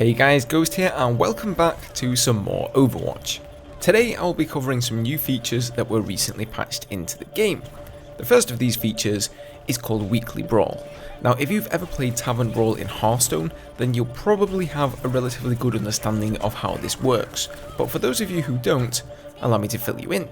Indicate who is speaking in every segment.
Speaker 1: Hey guys, Ghost here and welcome back to some more Overwatch. Today I'll be covering some new features that were recently patched into the game. The first of these features is called Weekly Brawl. Now if you've ever played Tavern Brawl in Hearthstone, then you'll probably have a relatively good understanding of how this works, but for those of you who don't, allow me to fill you in.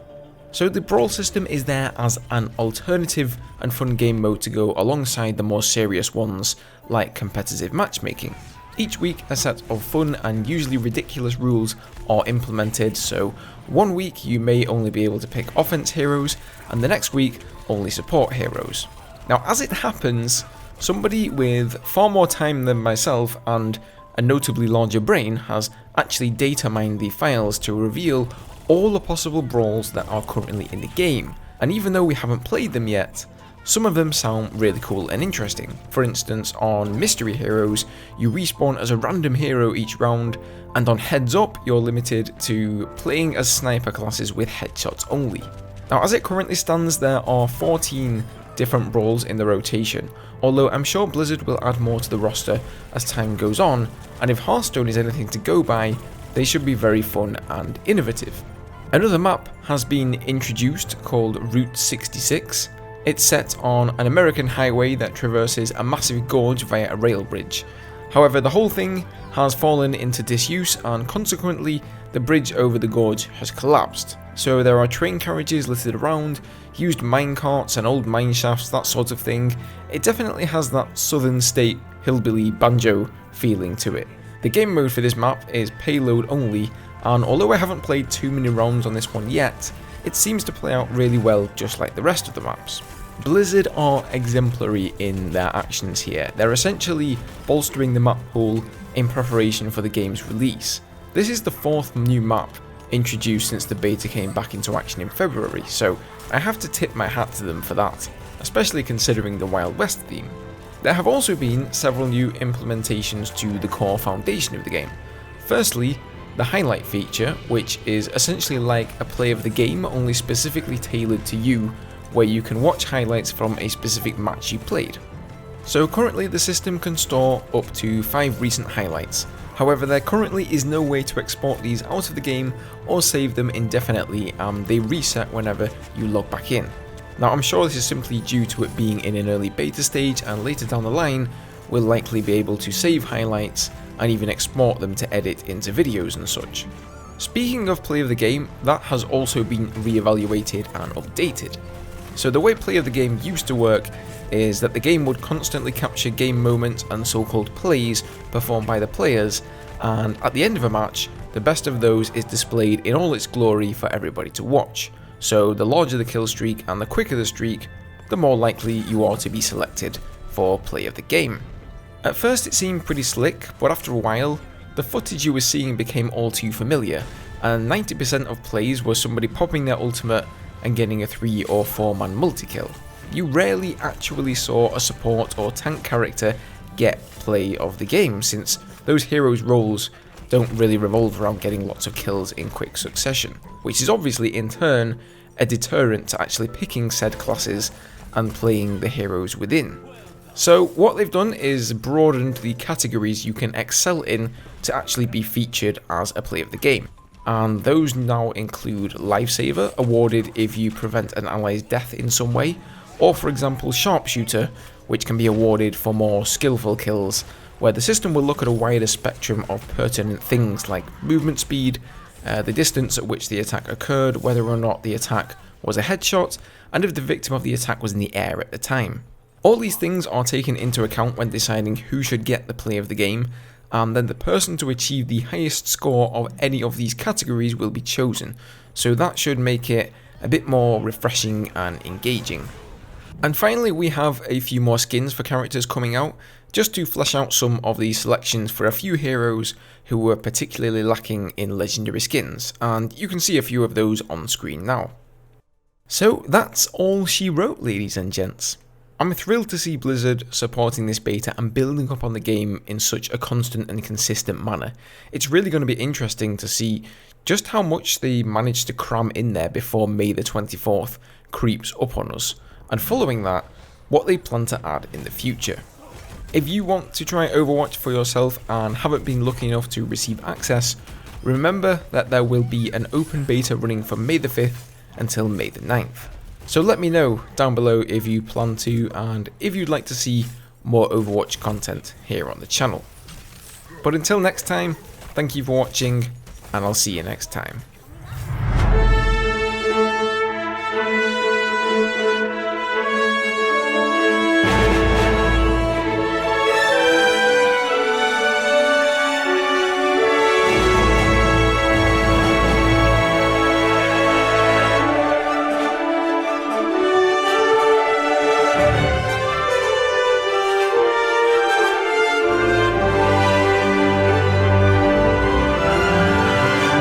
Speaker 1: So the Brawl system is there as an alternative and fun game mode to go alongside the more serious ones like competitive matchmaking. Each week a set of fun and usually ridiculous rules are implemented, so one week you may only be able to pick offense heroes and the next week only support heroes. Now as it happens, somebody with far more time than myself and a notably larger brain has actually data mined the files to reveal all the possible brawls that are currently in the game, and even though we haven't played them yet, some of them sound really cool and interesting. For instance, on Mystery Heroes, you respawn as a random hero each round, and on Heads Up, you're limited to playing as sniper classes with headshots only. Now as it currently stands, there are 14 different brawls in the rotation, although I'm sure Blizzard will add more to the roster as time goes on, and if Hearthstone is anything to go by, they should be very fun and innovative. Another map has been introduced called Route 66. It's set on an American highway that traverses a massive gorge via a rail bridge. However, the whole thing has fallen into disuse and consequently the bridge over the gorge has collapsed. So there are train carriages littered around, used minecarts and old mine shafts, that sort of thing. It definitely has that southern state hillbilly banjo feeling to it. The game mode for this map is payload only, and although I haven't played too many rounds on this one yet, it seems to play out really well just like the rest of the maps. Blizzard are exemplary in their actions here. They're essentially bolstering the map pool in preparation for the game's release. This is the fourth new map introduced since the beta came back into action in February, so I have to tip my hat to them for that, especially considering the Wild West theme. There have also been several new implementations to the core foundation of the game. Firstly, the highlight feature, which is essentially like a play of the game only specifically tailored to you, where you can watch highlights from a specific match you played. So currently the system can store up to 5 recent highlights, however there currently is no way to export these out of the game or save them indefinitely, and they reset whenever you log back in. Now I'm sure this is simply due to it being in an early beta stage, and later down the line we'll likely be able to save highlights and even export them to edit into videos and such. Speaking of play of the game, that has also been re-evaluated and updated. So the way play of the game used to work is that the game would constantly capture game moments and so-called plays performed by the players, and at the end of a match, the best of those is displayed in all its glory for everybody to watch. So the larger the kill streak and the quicker the streak, the more likely you are to be selected for play of the game. At first it seemed pretty slick, but after a while, the footage you were seeing became all too familiar, and 90% of plays were somebody popping their ultimate and getting a 3 or 4 man multi-kill. You rarely actually saw a support or tank character get play of the game, since those heroes' roles don't really revolve around getting lots of kills in quick succession, which is obviously in turn a deterrent to actually picking said classes and playing the heroes within. So what they've done is broadened the categories you can excel in to actually be featured as a play of the game. And those now include Lifesaver, awarded if you prevent an ally's death in some way, or for example Sharpshooter, which can be awarded for more skillful kills, where the system will look at a wider spectrum of pertinent things like movement speed, the distance at which the attack occurred, whether or not the attack was a headshot, and if the victim of the attack was in the air at the time. All these things are taken into account when deciding who should get the play of the game, and then the person to achieve the highest score of any of these categories will be chosen, so that should make it a bit more refreshing and engaging. And finally we have a few more skins for characters coming out, just to flesh out some of these selections for a few heroes who were particularly lacking in legendary skins, and you can see a few of those on screen now. So that's all she wrote, ladies and gents. I'm thrilled to see Blizzard supporting this beta and building up on the game in such a constant and consistent manner. It's really going to be interesting to see just how much they managed to cram in there before May the 24th creeps up on us, and following that, what they plan to add in the future. If you want to try Overwatch for yourself and haven't been lucky enough to receive access, remember that there will be an open beta running from May the 5th until May the 9th. So let me know down below if you plan to and if you'd like to see more Overwatch content here on the channel. But until next time, thank you for watching and I'll see you next time.